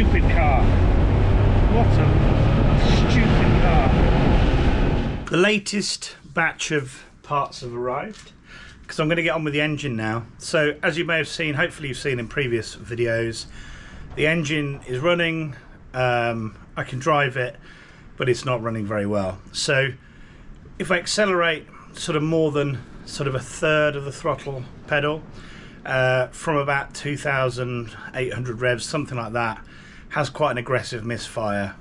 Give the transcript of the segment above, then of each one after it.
stupid car. What a stupid car. The latest batch of parts have arrived, because I'm going to get on with the engine now. So as you may have seen, hopefully you've seen in previous videos, the engine is running. I can drive it, but it's not running very well. So if I accelerate sort of more than sort of a third of the throttle pedal, from about 2,800 revs, something like that, has quite an aggressive misfire,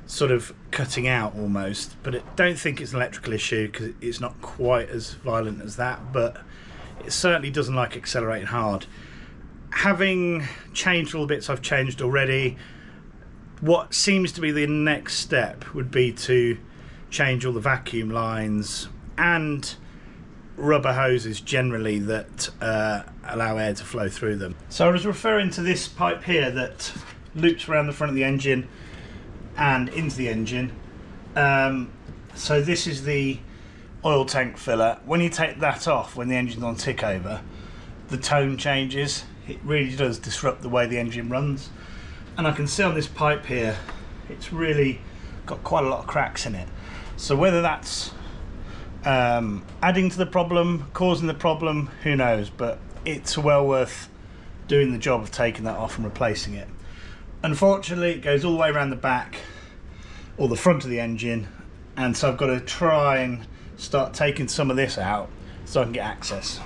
sort of cutting out almost. But I don't think it's an electrical issue, because it's not quite as violent as that, but it certainly doesn't like accelerating hard. Having changed all the bits I've changed already, what seems to be the next step would be to change all the vacuum lines and rubber hoses generally that allow air to flow through them. So I was referring to this pipe here that loops around the front of the engine and into the engine. So this is the oil tank filler. When you take that off, when the engine's on tick over, the tone changes. It really does disrupt the way the engine runs. And I can see on this pipe here, it's really got quite a lot of cracks in it. So whether that's adding to the problem, causing the problem, who knows, but it's well worth doing the job of taking that off and replacing it. Unfortunately, it goes all the way around the back or the front of the engine, and so I've got to try and start taking some of this out so I can get access.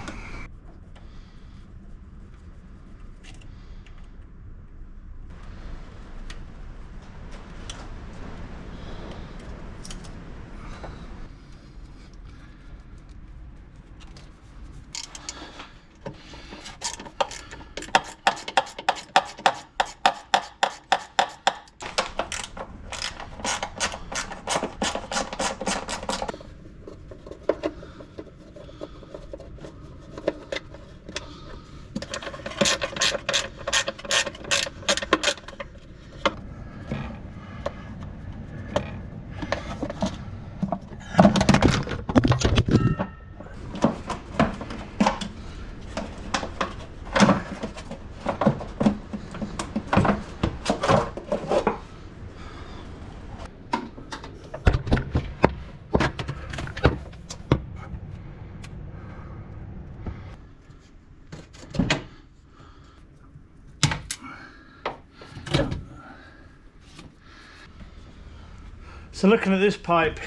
So looking at this pipe,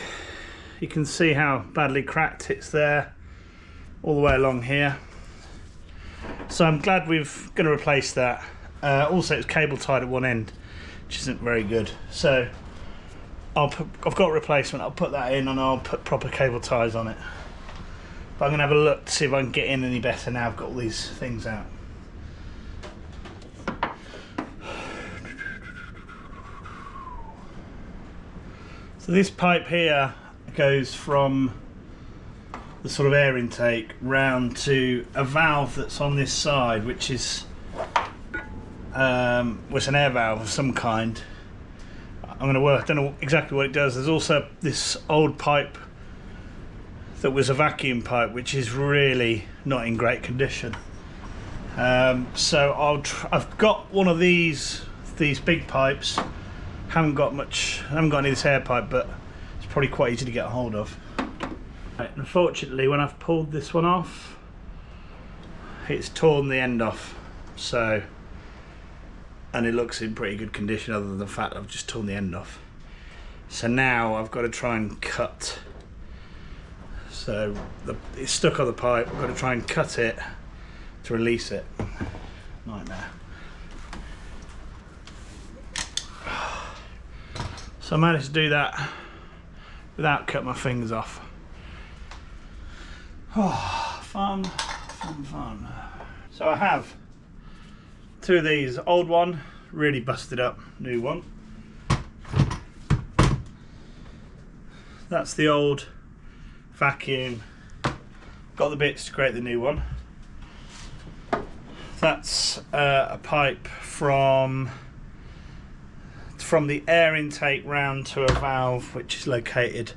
you can see how badly cracked it's there, all the way along here. So I'm glad we're going to replace that. Also, it's cable tied at one end, which isn't very good. So I've got a replacement. I'll put that in and I'll put proper cable ties on it. But I'm going to have a look to see if I can get in any better now I've got all these things out. So this pipe here goes from the sort of air intake round to a valve that's on this side, which is it's an air valve of some kind. I'm going to work, I don't know exactly what it does. There's also this old pipe that was a vacuum pipe, which is really not in great condition. So I've got one of these big pipes. Haven't got any of this air pipe, but it's probably quite easy to get a hold of. Right, unfortunately, when I've pulled this one off, it's torn the end off. So, and it looks in pretty good condition, other than the fact I've just torn the end off. So now I've got to try and cut. So it's stuck on the pipe. I've got to try and cut it to release it. Nightmare. So I managed to do that without cutting my fingers off. Oh, fun, fun, fun. So I have two of these. Old one, really busted up. New one. That's the old vacuum. Got the bits to create the new one. That's a pipe from the air intake round to a valve which is located,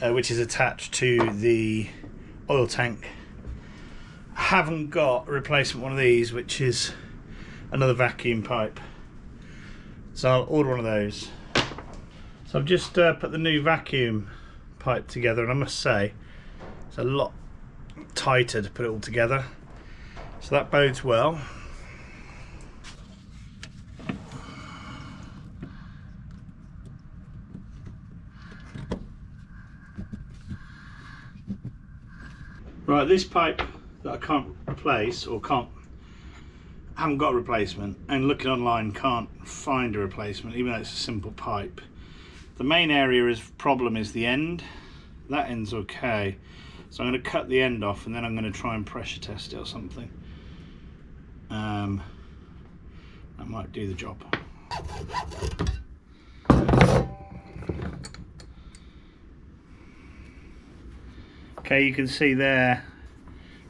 which is attached to the oil tank. I haven't got a replacement one of these, which is another vacuum pipe. So I'll order one of those. So I've just put the new vacuum pipe together, and I must say it's a lot tighter to put it all together, so that bodes well. Right, this pipe that I can't replace, or haven't got a replacement, and looking online can't find a replacement, even though it's a simple pipe. The main area of problem is the end. That end's okay, so I'm going to cut the end off, and then I'm going to try and pressure test it or something. That might do the job. Okay, you can see there,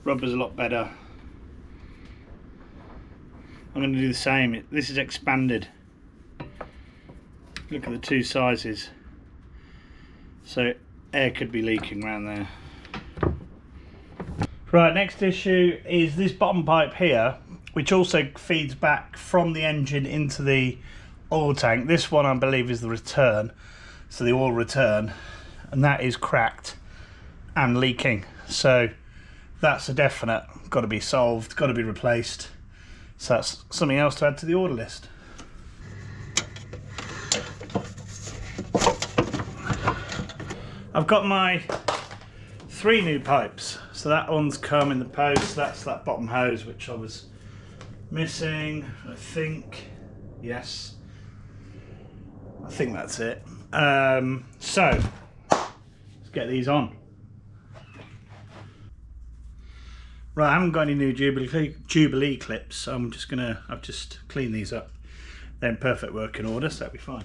rubber's a lot better. I'm going to do the same. This is expanded. Look at the two sizes. So air could be leaking around there. Right, next issue is this bottom pipe here, which also feeds back from the engine into the oil tank. This one I believe is the return, so the oil return, and that is cracked and leaking. So that's a definite, got to be solved, got to be replaced. So that's something else to add to the order list. I've got my 3 new pipes. So that one's come in the post. That's that bottom hose which I was missing, I think. Yes, I think that's it. So let's get these on. Right, I haven't got any new Jubilee clips, so I've just cleaned these up. They're in perfect working order, so that'll be fine.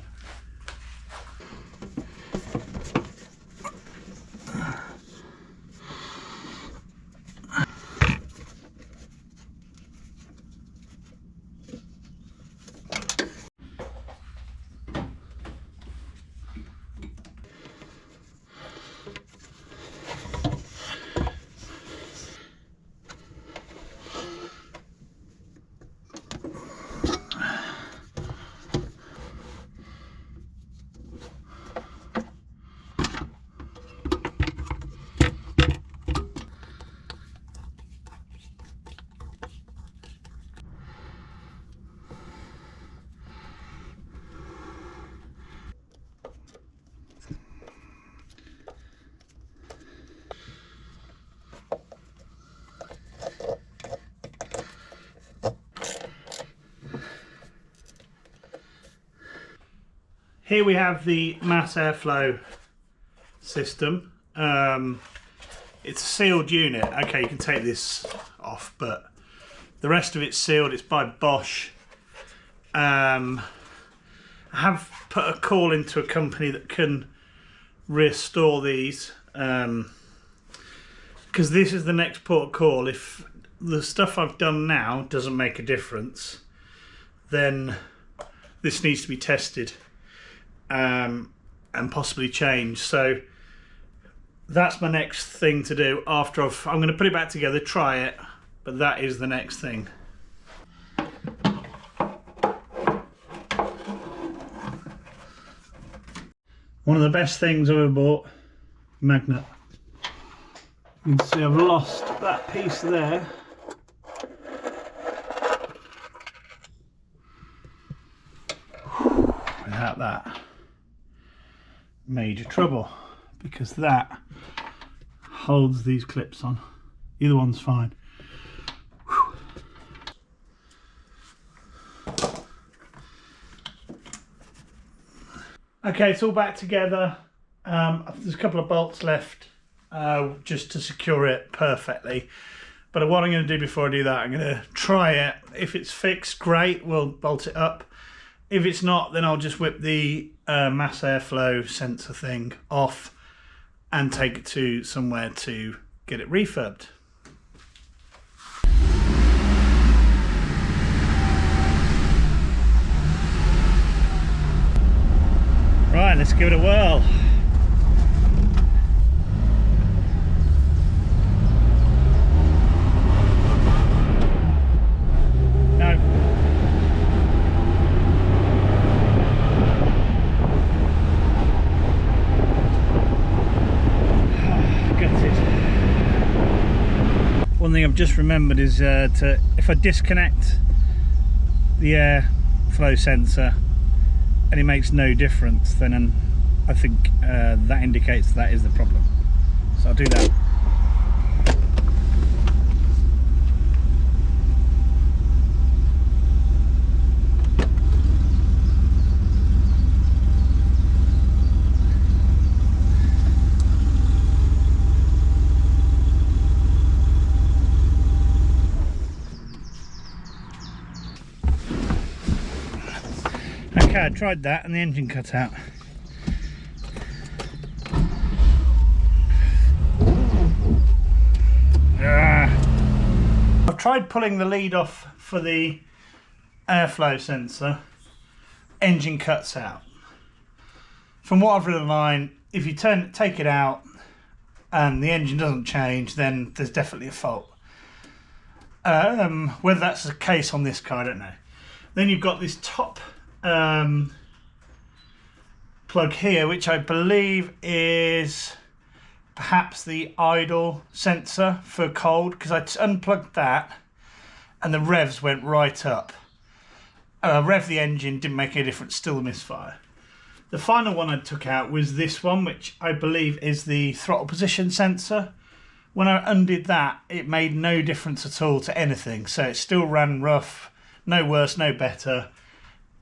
Here we have the mass airflow system. It's a sealed unit. Okay, you can take this off, but the rest of it's sealed. It's by Bosch. I have put a call into a company that can restore these, because this is the next port of call. If the stuff I've done now doesn't make a difference, then this needs to be tested. And possibly change. So that's my next thing to do after I'm going to put it back together, try it, but that is the next thing. One of the best things I've ever bought, magnet. You can see I've lost that piece there. Without that, major trouble, because that holds these clips on. Either one's fine. Whew. Okay, it's all back together. There's a couple of bolts left just to secure it perfectly. But what I'm going to do before I do that, I'm going to try it. If it's fixed, great, we'll bolt it up. If it's not, then I'll just whip the mass airflow sensor thing off and take it to somewhere to get it refurbed. Right, let's give it a whirl. I've just remembered is if I disconnect the airflow sensor and it makes no difference, then I think that indicates that is the problem. So I'll do that. Okay, I tried that and the engine cut out. I've tried pulling the lead off for the airflow sensor. Engine cuts out. From what I've read online, if you take it out and the engine doesn't change, then there's definitely a fault. Whether that's the case on this car, I don't know. Then you've got this top plug here, which I believe is perhaps the idle sensor for cold, because I unplugged that and the revs went right up. Rev the engine, didn't make any difference, still a misfire. The final one I took out was this one, which I believe is the throttle position sensor. When I undid that, it made no difference at all to anything, so it still ran rough, no worse, no better.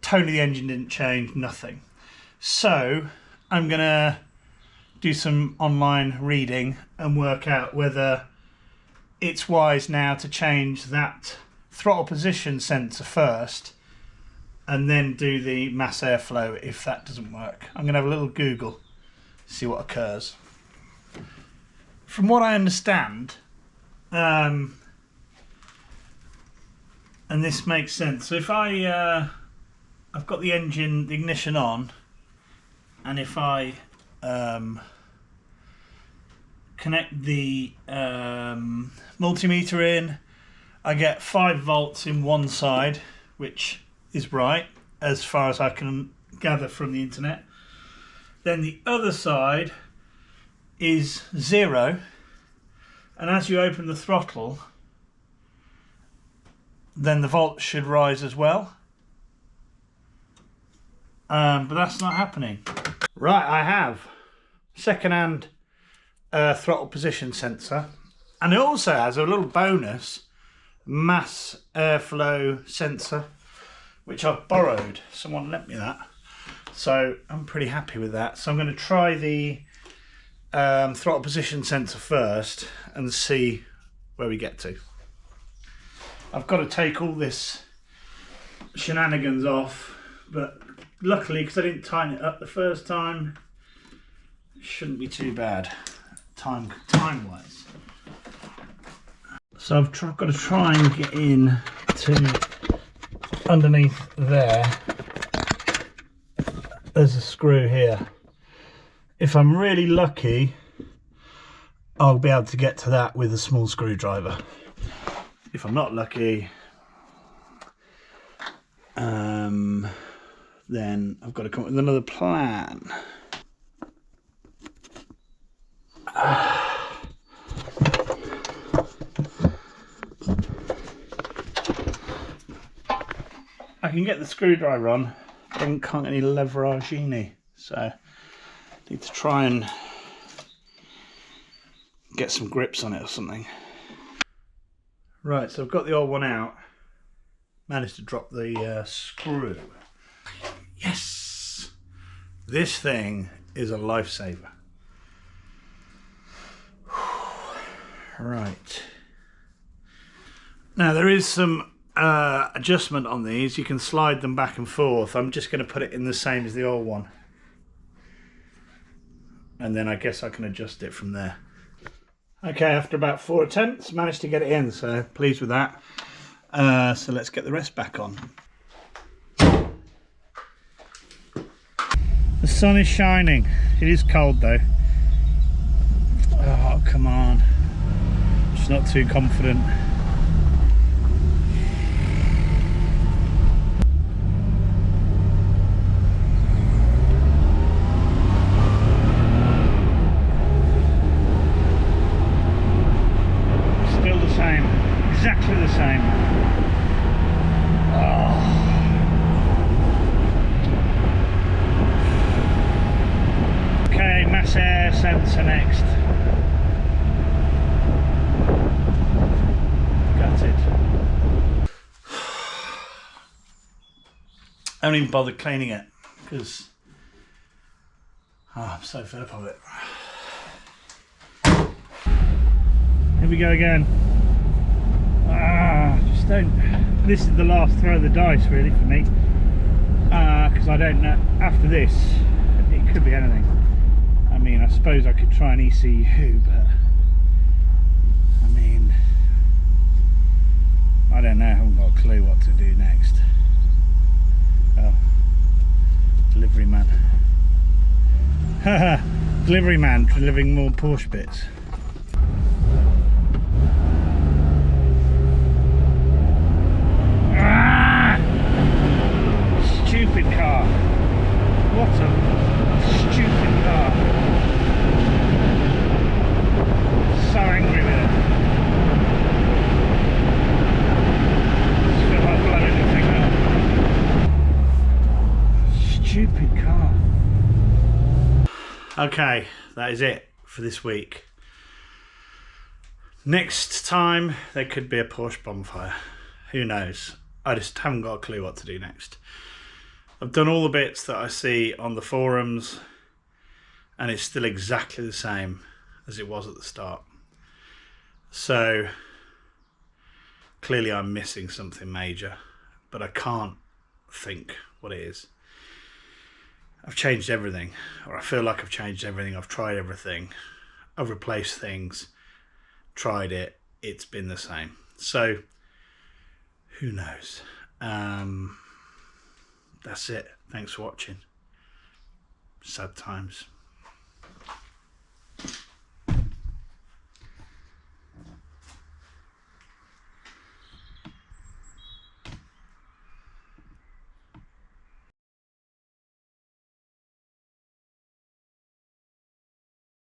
Tone of the engine didn't change, nothing. So I'm gonna do some online reading and work out whether it's wise now to change that throttle position sensor first and then do the mass airflow if that doesn't work. I'm gonna have a little Google, see what occurs. From what I understand, and this makes sense, so if I've got the engine, the ignition on, and if I connect the multimeter in, I get 5 volts in one side, which is right as far as I can gather from the internet. Then the other side is 0, and as you open the throttle, then the volts should rise as well. But that's not happening. Right, I have second-hand throttle position sensor, and it also has a little bonus mass airflow sensor, which I've borrowed. Someone lent me that, so I'm pretty happy with that. So I'm going to try the throttle position sensor first and see where we get to. I've got to take all this shenanigans off, but luckily, because I didn't tighten it up the first time, it shouldn't be too bad time-wise. So I've got to try and get in to underneath there. There's a screw here. If I'm really lucky, I'll be able to get to that with a small screwdriver. If I'm not lucky, then I've got to come up with another plan. I can get the screwdriver on, but I can't get any leveragini, so I need to try and get some grips on it or something. Right, so I've got the old one out, managed to drop the screw. Yes! This thing is a lifesaver. Right. Now there is some adjustment on these. You can slide them back and forth. I'm just going to put it in the same as the old one. And then I guess I can adjust it from there. Okay, after about 4 attempts, managed to get it in, so pleased with that. So let's get the rest back on. The sun is shining. It is cold though. Oh, come on. Just not too confident. Still the same. sensor next. Gutted. I haven't even bothered cleaning it because I'm so fed up of it. Here we go again. Just don't. This is the last throw of the dice really for me, because I don't know. After this, it could be anything. I mean, I suppose I could try an ECU, but I mean, I don't know. I haven't got a clue what to do next. Oh, delivery man. Haha, delivery man delivering more Porsche bits. Stupid car. What a stupid car. So angry with it. Just feel like blowing the thing up. Stupid car. Okay, that is it for this week. Next time there could be a Porsche bonfire. Who knows? I just haven't got a clue what to do next. I've done all the bits that I see on the forums and it's still exactly the same as it was at the start. So clearly I'm missing something major, but I can't think what it is. I've changed everything, or I feel like I've changed everything. I've tried everything. I've replaced things, tried it. It's been the same. So who knows? That's it. Thanks for watching. Sad times.